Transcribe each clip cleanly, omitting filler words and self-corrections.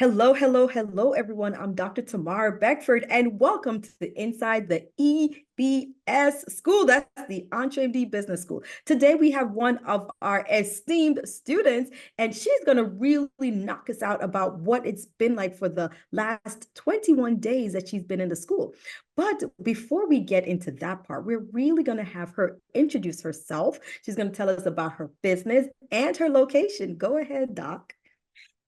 Hello, hello, hello, everyone. I'm Dr. Tamara Beckford, and welcome to the Inside the EBS School. That's the EntreMD Business School. Today, we have one of our esteemed students, and she's going to really knock us out about what it's been like for the last 21 days that she's been in the school. But before we get into that part, we're really going to have her introduce herself. She's going to tell us about her business and her location. Go ahead, Doc.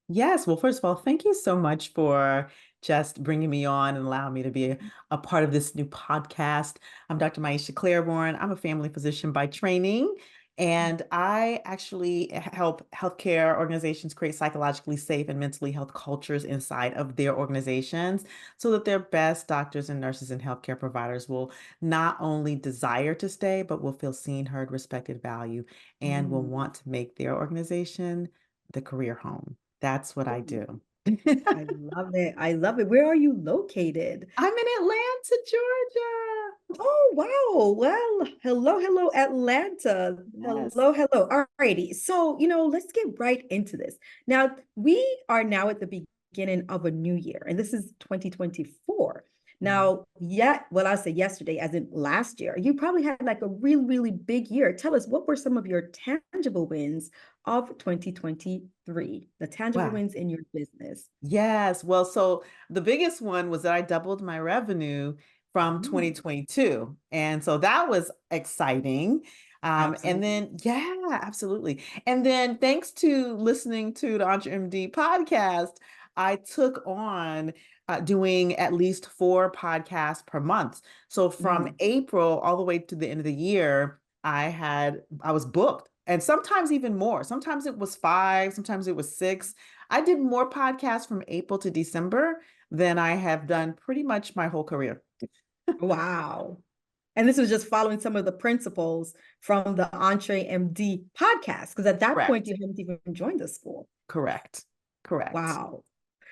Yes. Well, first of all, thank you so much for just bringing me on and allowing me to be a part of this new podcast. I'm Dr. Maiysha Clairborne. I'm a family physician by training, and I actually help healthcare organizations create psychologically safe and mentally health cultures inside of their organizations so that their best doctors and nurses and healthcare providers will not only desire to stay, but will feel seen, heard, respected, valued, and will Mm. want to make their organization the career home. That's what I do. I love it. I love it. Where are you located? I'm in Atlanta, Georgia. Oh, wow. Well, hello, hello, Atlanta. Yes. Hello, hello. All righty. So, let's get right into this. Now, we are now at the beginning of a new year, and this is 2024. Yeah. Now, yeah, well, I'll say yesterday, as in last year, you probably had like a really, really big year. Tell us, what were some of your tangible wins of 2023, the tangible Wow. wins in your business? Yes. Well, so the biggest one was that I doubled my revenue from Mm, 2022. And so that was exciting. And absolutely. then, yeah, absolutely. And then thanks to listening to the EntreMD podcast, I took on doing at least 4 podcasts per month. So from Mm. April all the way to the end of the year, I was booked. And sometimes even more. Sometimes it was 5, sometimes it was 6. I did more podcasts from April to December than I have done pretty much my whole career. Wow. And this was just following some of the principles from the Entree MD podcast, because at that point Correct. you hadn't even joined the school. Correct. Correct. Wow.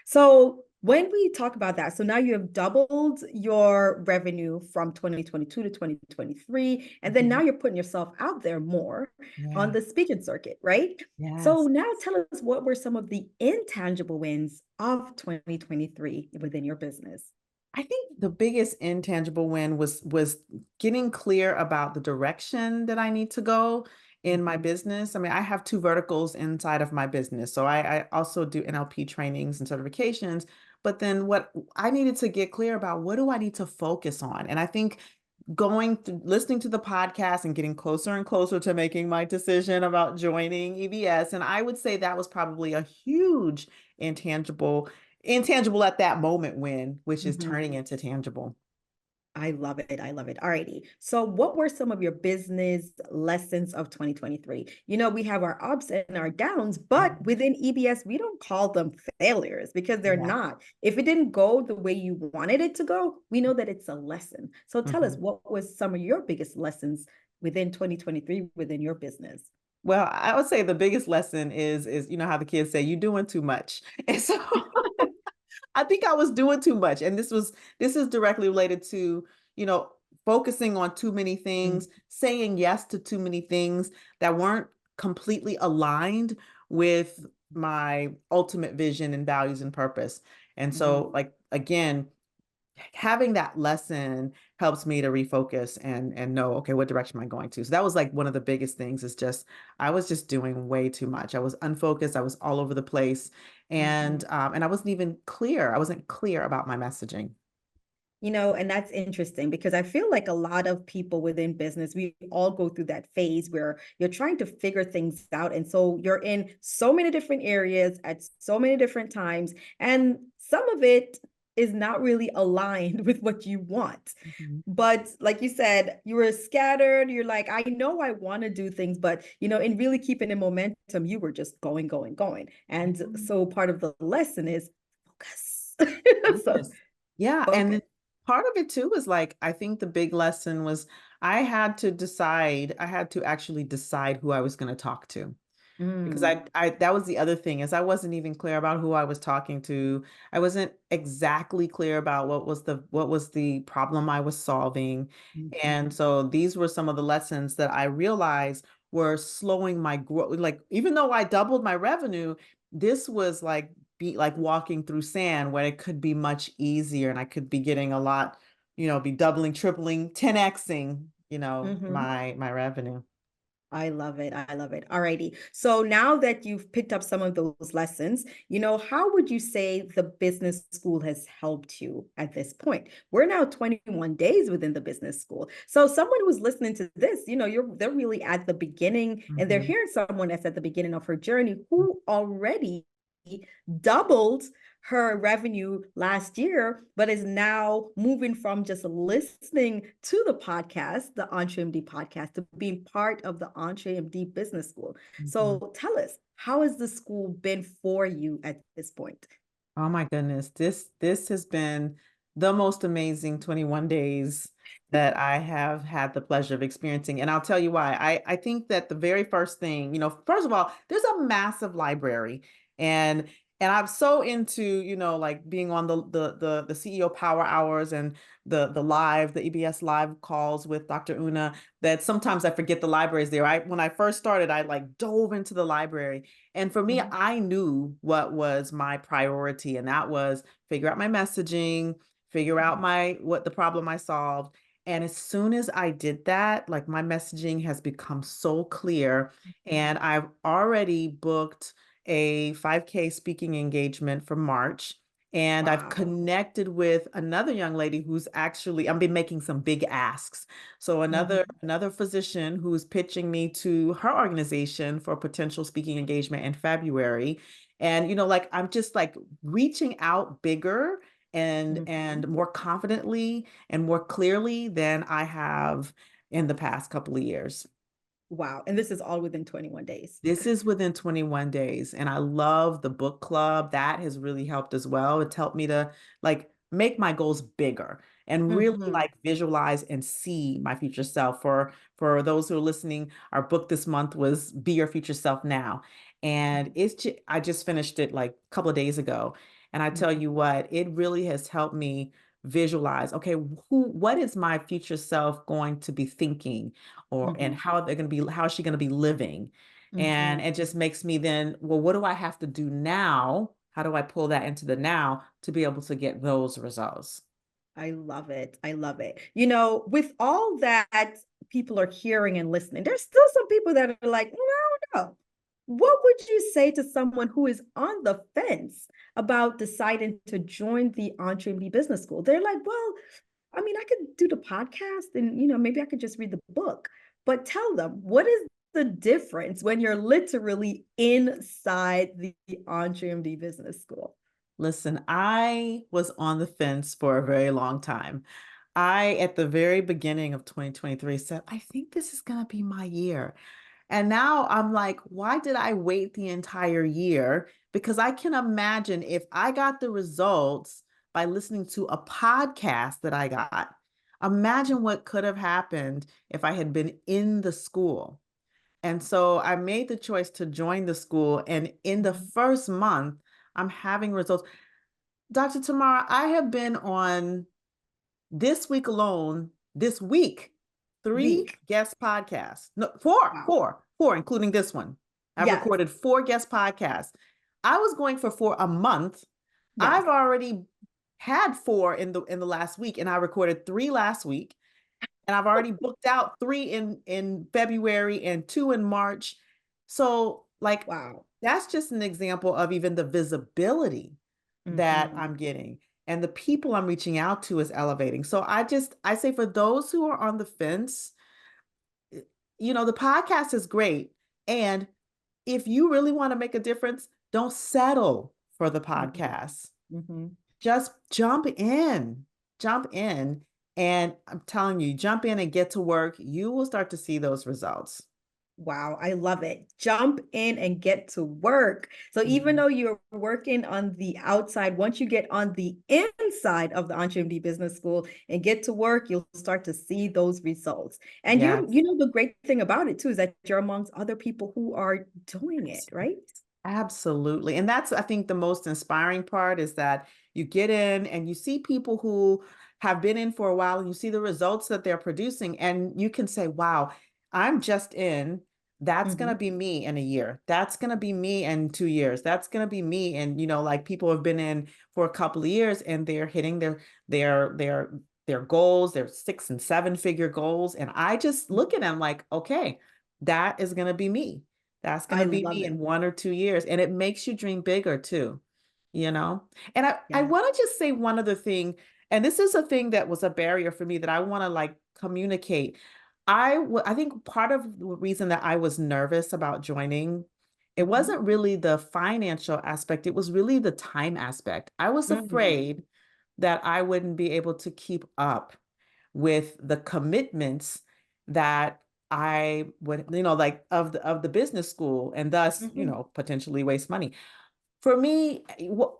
So when we talk about that, so now you have doubled your revenue from 2022 to 2023, and then now Mhm. you're putting yourself out there more on Yeah. the speaking circuit, right? So Yes. now tell us, what were some of the intangible wins of 2023 within your business? I think the biggest intangible win was getting clear about the direction that I need to go in my Mhm. business. I mean, I have 2 verticals inside of my business. So I also do NLP trainings and certifications. But then what I needed to get clear about, what do I need to focus on? And I think going through listening to the podcast and getting closer and closer to making my decision about joining EBS. And I would say that was probably a huge intangible at that moment win, which is Mhm. turning into tangible. I love it. I love it. Alrighty. So, what were some of your business lessons of 2023? We have our ups and our downs, but Mhm. within EBS, we don't call them failures because they're Yeah. not. If it didn't go the way you wanted it to go, we know that it's a lesson. So, tell us, Mhm. what was some of your biggest lessons within 2023 within your business? Well, I would say the biggest lesson is how the kids say, you're doing too much. And so I think I was doing too much. And this is directly related to, you know, focusing on too many Mm. things, saying yes to too many things that weren't completely aligned with my ultimate vision and values and purpose. And Mhm. so, like, again, having that lesson helps me to refocus and know, okay, what direction am I going to? So that was like one of the biggest things, is just I was just doing way too much. I was unfocused. I was all over the place, Mhm. and I wasn't even clear. I wasn't clear about my messaging. And that's interesting because I feel like a lot of people within business, we all go through that phase where you're trying to figure things out. And so you're in so many different areas at so many different times. And some of it is not really aligned with what you want. Mhm. But like you said, you were scattered. You're like, I know I want to do things, but in really keeping in momentum, you were just going, going, going. And so part of the lesson is focus. So Yes. Yeah. And focus. then part of it too is like, I think the big lesson was I had to actually decide who I was going to talk to. Because Mm, that was the other thing, is I wasn't even clear about who I was talking to. I wasn't exactly clear about what was the problem I was solving. And mhm. so these were some of the lessons that I realized were slowing my growth. Like, even though I doubled my revenue, this was like be like walking through sand when it could be much easier and I could be getting a lot, be doubling, tripling, 10xing, Mm-hmm. my revenue. I love it. I love it. Alrighty. So now that you've picked up some of those lessons, how would you say the business school has helped you at this point? We're now 21 days within the business school. So someone who's listening to this, they're really at the beginning and they're Mhm. hearing someone that's at the beginning of her journey who already doubled her revenue last year, but is now moving from just listening to the podcast, the EntreMD podcast, to being part of the EntreMD Business School. Mhm. So tell us, how has the school been for you at this point? Oh my goodness. This has been the most amazing 21 days that I have had the pleasure of experiencing. And I'll tell you why. I think that the very first thing, first of all, there's a massive library and I'm so into, like being on the CEO power hours and the EBS live calls with Dr. Una that sometimes I forget the library is there. When I first started, I like dove into the library. And for me, Mhm. I knew what was my priority, and that was figure out my messaging, figure out what the problem I solved. And as soon as I did that, like my messaging has become so clear, and I've already booked a 5K speaking engagement for March. And I've Wow. connected with another young lady who's actually, I've been making some big asks. So Mhm. another physician who's pitching me to her organization for a potential speaking engagement in February. And like I'm just like reaching out bigger and Mhm. more confidently and more clearly than I have in the past couple of years. Wow. And this is all within 21 days. This is within 21 days. And I love the book club. That has really helped as well. It's helped me to like make my goals bigger and really Mhm. like visualize and see my future self. For those who are listening, our book this month was Be Your Future Self Now. And I just finished it like a couple of days ago. And I tell Mhm. you what, it really has helped me visualize, okay, what is my future self going to be thinking and Mhm. how is she going to be living? And Mhm. it just makes me then, well, what do I have to do now? How do I pull that into the now to be able to get those results? I love it. I love it. With all that people are hearing and listening, there's still some people that are like, no, no. What would you say to someone who is on the fence about deciding to join the EntreMD Business School? They're like, well, I mean, I could do the podcast and, maybe I could just read the book. But tell them, what is the difference when you're literally inside the EntreMD Business School? Listen, I was on the fence for a very long time. At the very beginning of 2023, said, I think this is going to be my year. And now I'm like, why did I wait the entire year? Because I can imagine if I got the results by listening to a podcast that I got, imagine what could have happened if I had been in the school. And so I made the choice to join the school. And in the first month, I'm having results. Dr. Tamara, I have been on this week alone, this week, three Week. guest podcasts. No, Wow. four, including this one. I've Yes. recorded four guest podcasts. I was going for four a month. Yes. I've already had four in the last week, and I recorded three last week. And I've already booked out three in February and two in March. So, like, Wow. that's just an example of even the visibility that Mhm. I'm getting and the people I'm reaching out to is elevating. So I say for those who are on the fence, the podcast is great. And if you really want to make a difference, don't settle for the Mhm. podcast. Mhm. Just jump in. And I'm telling you, jump in and get to work. You will start to see those results. Wow, I love it. Jump in and get to work. So even Mhm. though you're working on the outside, once you get on the inside of the EntreMD Business School and get to work, you'll start to see those results. And Yes. the great thing about it too is that you're amongst other people who are doing it, right? Absolutely. And that's, I think, the most inspiring part is that you get in and you see people who have been in for a while and you see the results that they're producing. And you can say, wow, I'm just in. that's going Mm-hmm. to be me in a year. That's going to be me in 2 years. That's going to be me. And, like people have been in for a couple of years and they're hitting their goals, their 6 and 7 figure goals. And I just look at them like, okay, that is going to be me. That's going I to be love me it. in 1 or 2 years. And it makes you dream bigger too, you know? And I Yeah. want to just say one other thing. And this is a thing that was a barrier for me that I want to like communicate. I think part of the reason that I was nervous about joining, it Mm-hmm. wasn't really the financial aspect, it was really the time aspect. I was Mm-hmm. afraid that I wouldn't be able to keep up with the commitments that I would, like of the business school, and thus, Mm-hmm. potentially waste money. For me,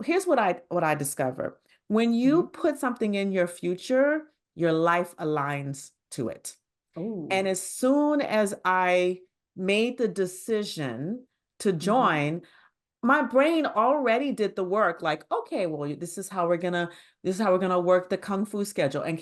here's what I discover. When Mm-hmm. you put something in your future, your life aligns to it. Oh. And as soon as I made the decision to Mm-hmm. join, my brain already did the work. Like, okay, well, this is how we're gonna work the kung fu schedule. And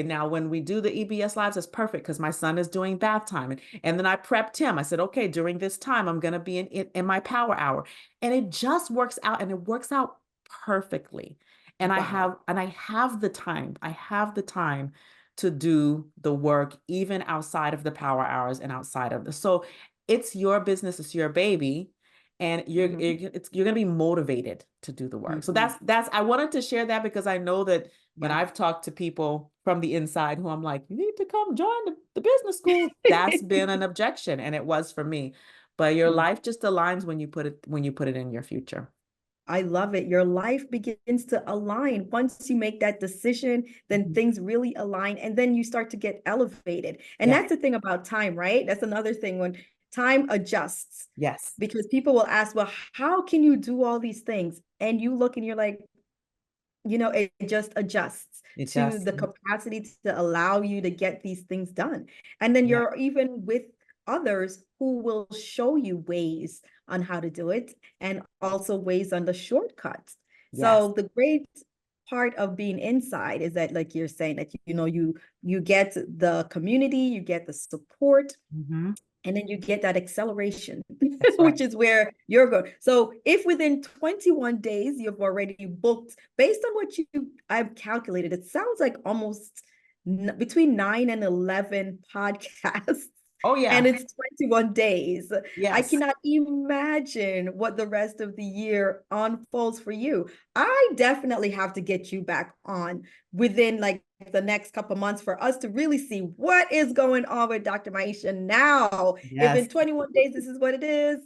now when we do the EBS lives, it's perfect because my son is doing bath time. And then I prepped him. I said, okay, during this time, I'm gonna be in my power hour. And it just works out, and it works out perfectly. And I Wow. have and I have the time. I have the time to do the work even outside of the power hours and outside of the so it's your business, it's your baby, and Mm-hmm. you're going to be motivated to do the work. So Mm-hmm. that's I wanted to share that because I know that when Yeah. I've talked to people from the inside who I'm like, you need to come join the business school, that's been an objection, and it was for me. But your life just aligns when you put it in your future. I love it. Your life begins to align. Once you make that decision, then Mhm. things really align and then you start to get elevated. And Yeah. that's the thing about time, right? That's another thing when time adjusts Yes. because people will ask, well, how can you do all these things? And you look and you're like, it just adjusts It to just the capacity to allow you to get these things done. And then yeah. you're even with others who will show you ways on how to do it and also ways on the shortcuts. Yes. So the great part of being inside is that, like you're saying, that you get the community, you get the support, Mhm. and then you get that acceleration, That's right. which is where you're going. So if within 21 days you've already booked, based on what I've calculated, it sounds like almost between 9 and 11 podcasts. Oh And yeah. it's 21 days. I Yes. cannot imagine what the rest of the year unfolds for you. I definitely have to get you back on within like the next couple months for us to really see what is going on with Dr. Maiysha now. If in Yes. 21 days this is what it is,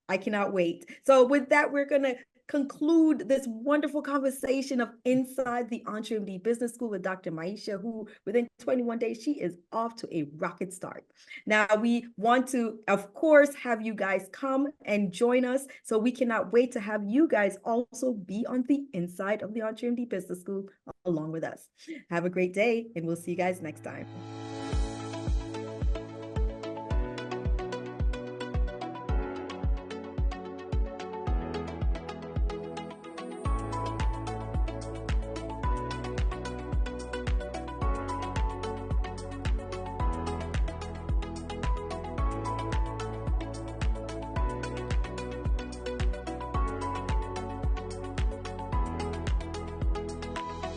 I cannot wait. So with that, we're going to conclude this wonderful conversation of Inside the EntreMD Business School with Dr. Maiysha, who within 21 days, she is off to a rocket start. Now, we want to, of course, have you guys come and join us. So we cannot wait to have you guys also be on the inside of the EntreMD Business School along with us. Have a great day, and we'll see you guys next time.